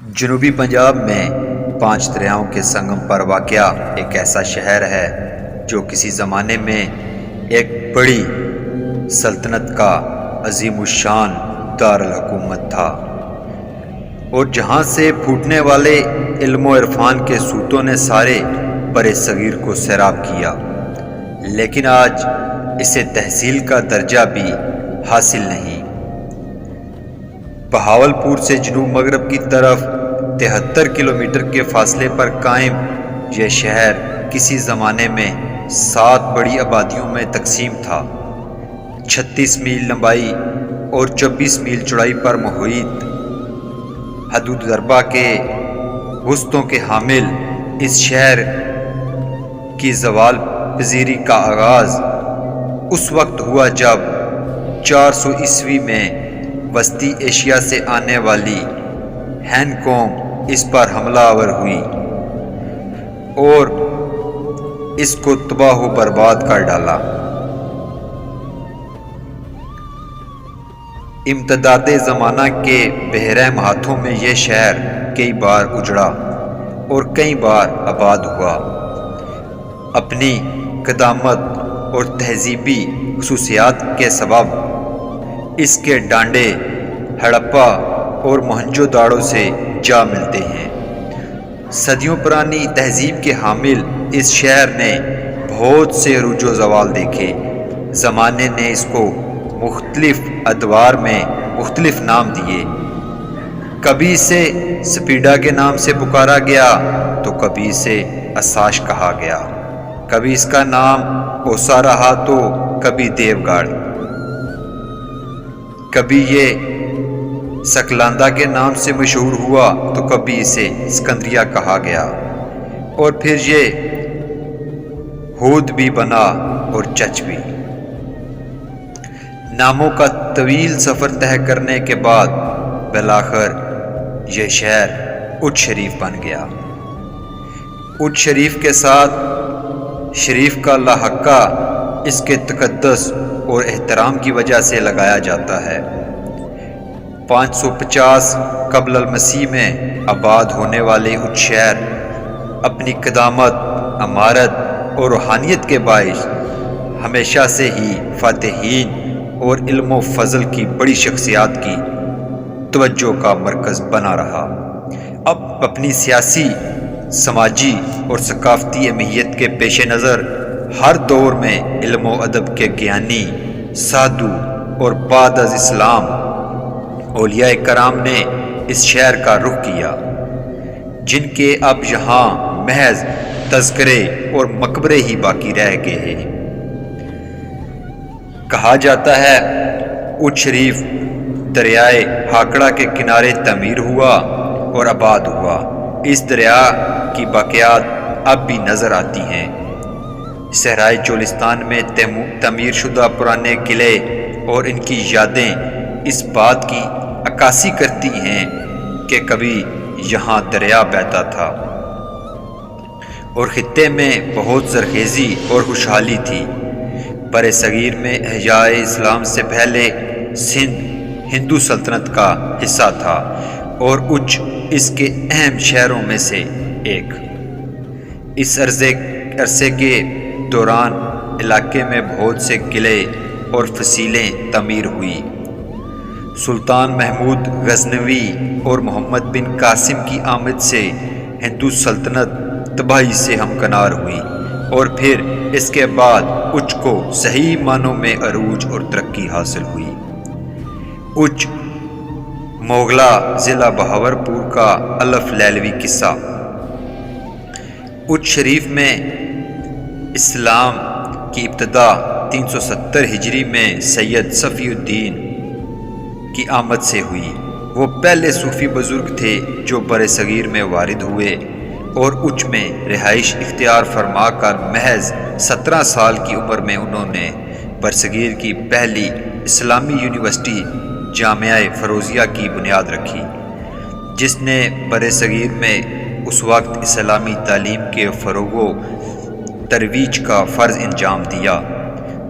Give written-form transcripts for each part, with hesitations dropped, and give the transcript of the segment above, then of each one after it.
جنوبی پنجاب میں 5 دریاؤں کے سنگم پر واقع ایک ایسا شہر ہے جو کسی زمانے میں ایک بڑی سلطنت کا عظیم الشان دارالحکومت تھا، اور جہاں سے پھوٹنے والے علم و عرفان کے سوتوں نے سارے بر صغیر کو سیراب کیا، لیکن آج اسے تحصیل کا درجہ بھی حاصل نہیں۔ بہاولپور سے جنوب مغرب کی طرف 73 کلومیٹر کے فاصلے پر قائم یہ شہر کسی زمانے میں 7 بڑی آبادیوں میں تقسیم تھا۔ 36 میل لمبائی اور 24 میل چوڑائی پر محیط حدود ضربہ کے وسطوں کے حامل اس شہر کی زوال پذیری کا آغاز اس وقت ہوا جب 400 عیسوی میں وسطی ایشیا سے آنے والی ہین قوم اس پر حملہ آور ہوئی اور اس کو تباہ و برباد کر ڈالا۔ امتداد زمانہ کے بحرحم ہاتھوں میں یہ شہر کئی بار اجڑا اور کئی بار آباد ہوا۔ اپنی قدامت اور تہذیبی خصوصیات کے سبب اس کے ڈانڈے ہڑپا اور موہنجو داڑو سے جا ملتے ہیں۔ صدیوں پرانی تہذیب کے حامل اس شہر نے بہت سے عروج و زوال دیکھے۔ زمانے نے اس کو مختلف ادوار میں مختلف نام دیے۔ کبھی اسے سپیڈا کے نام سے پکارا گیا تو کبھی اسے اساش کہا گیا، کبھی اس کا نام اوسا رہا تو کبھی دیو گڑھ، کبھی یہ سکلاندہ کے نام سے مشہور ہوا تو کبھی اسے اسکندریہ کہا گیا، اور پھر یہ ہود بھی بنا اور چچ بھی۔ ناموں کا طویل سفر طے کرنے کے بعد بالآخر یہ شہر اچ شریف بن گیا۔ اچ شریف کے ساتھ شریف کا لاحقہ اس کے تقدس اور احترام کی وجہ سے لگایا جاتا ہے۔ 550 قبل المسیح میں آباد ہونے والے اچ شہر اپنی قدامت، عمارت اور روحانیت کے باعث ہمیشہ سے ہی فاتحین اور علم و فضل کی بڑی شخصیات کی توجہ کا مرکز بنا رہا۔ اب اپنی سیاسی، سماجی اور ثقافتی اہمیت کے پیش نظر ہر دور میں علم و ادب کے گیانی، سادھو اور بعد از اسلام اولیاء کرام نے اس شہر کا رخ کیا، جن کے اب یہاں محض تذکرے اور مقبرے ہی باقی رہ گئے ہیں۔ کہا جاتا ہے اچ شریف دریائے ہاکڑا کے کنارے تعمیر ہوا اور آباد ہوا۔ اس دریا کی باقیات اب بھی نظر آتی ہیں۔ صحرائے چولستان میں تعمیر شدہ پرانے قلعے اور ان کی یادیں اس بات کی عکاسی کرتی ہیں کہ کبھی یہاں دریا بہتا تھا اور خطے میں بہت زرخیزی اور خوشحالی تھی۔ بر صغیر میں احیاء اسلام سے پہلے سندھ ہندو سلطنت کا حصہ تھا اور اچ اس کے اہم شہروں میں سے ایک۔ اس عرصے کے دوران علاقے میں بہت سے قلعے اور فصیلیں تعمیر ہوئی۔ سلطان محمود غزنوی اور محمد بن قاسم کی آمد سے ہندو سلطنت تباہی سے ہمکنار ہوئی، اور پھر اس کے بعد اچ کو صحیح معنوں میں عروج اور ترقی حاصل ہوئی۔ اچ موغلا ضلع بہاولپور کا الف لیلوی قصہ۔ اچ شریف میں اسلام کی ابتدا 370 ہجری میں سید صفی الدین کی آمد سے ہوئی۔ وہ پہلے صوفی بزرگ تھے جو بر صغیر میں وارد ہوئے اور اچ میں رہائش اختیار فرما کر محض 17 سال کی عمر میں انہوں نے برصغیر کی پہلی اسلامی یونیورسٹی جامعہ فیروزیہ کی بنیاد رکھی، جس نے بر صغیر میں اس وقت اسلامی تعلیم کے فروغ و ترویج کا فرض انجام دیا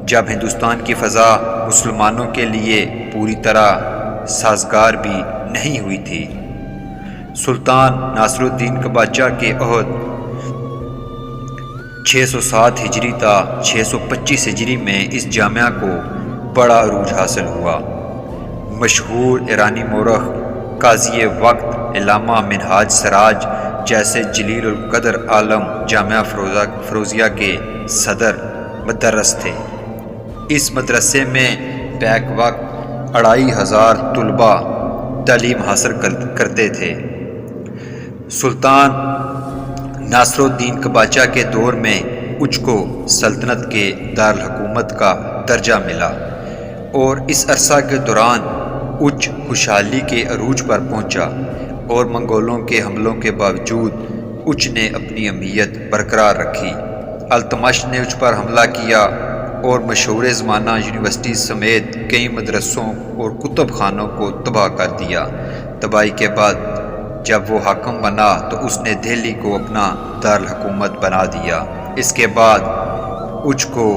جب ہندوستان کی فضا مسلمانوں کے لیے پوری طرح سازگار بھی نہیں ہوئی تھی۔ سلطان ناصر الدین قباچہ کے عہد 607 ہجری تا 625 ہجری میں اس جامعہ کو بڑا عروج حاصل ہوا۔ مشہور ایرانی مورخ قاضی وقت علامہ منہاج سراج جیسے جلیل القدر عالم جامعہ فروزیہ کے صدر مدرس تھے۔ اس مدرسے میں بیک وقت 2500 طلباء تعلیم حاصل کرتے تھے۔ سلطان ناصر الدین قباچہ کے دور میں اچ کو سلطنت کے دارالحکومت کا درجہ ملا، اور اس عرصہ کے دوران اچ خوشحالی کے عروج پر پہنچا، اور منگولوں کے حملوں کے باوجود اچ نے اپنی اہمیت برقرار رکھی۔ التمش نے اچ پر حملہ کیا اور مشہور زمانہ یونیورسٹی سمیت کئی مدرسوں اور کتب خانوں کو تباہ کر دیا۔ تباہی کے بعد جب وہ حاکم بنا تو اس نے دہلی کو اپنا دارالحکومت بنا دیا۔ اس کے بعد اچ کو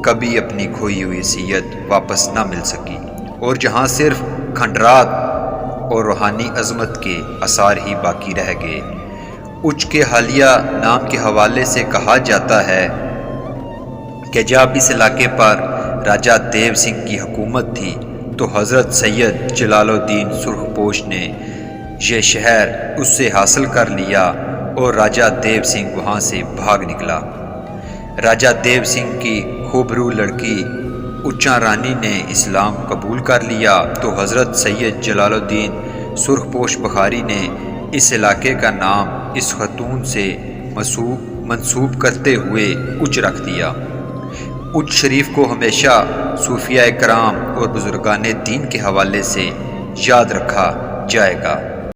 کبھی اپنی کھوئی ہوئی حیثیت واپس نہ مل سکی، اور جہاں صرف کھنڈرات اور روحانی عظمت کے آثار ہی باقی رہ گئے۔ اچ کے حالیہ نام کے حوالے سے کہا جاتا ہے کہ جب اس علاقے پر راجہ دیو سنگھ کی حکومت تھی تو حضرت سید جلال الدین سرخ پوش نے یہ شہر اس سے حاصل کر لیا، اور راجہ دیو سنگھ وہاں سے بھاگ نکلا۔ راجہ دیو سنگھ کی خوبرو لڑکی اچا رانی نے اسلام قبول کر لیا تو حضرت سید جلال الدین سرخ پوش بخاری نے اس علاقے کا نام اس خاتون سے منسوب کرتے ہوئے اچ رکھ دیا۔ اچ شریف کو ہمیشہ صوفیاء کرام اور بزرگان دین کے حوالے سے یاد رکھا جائے گا۔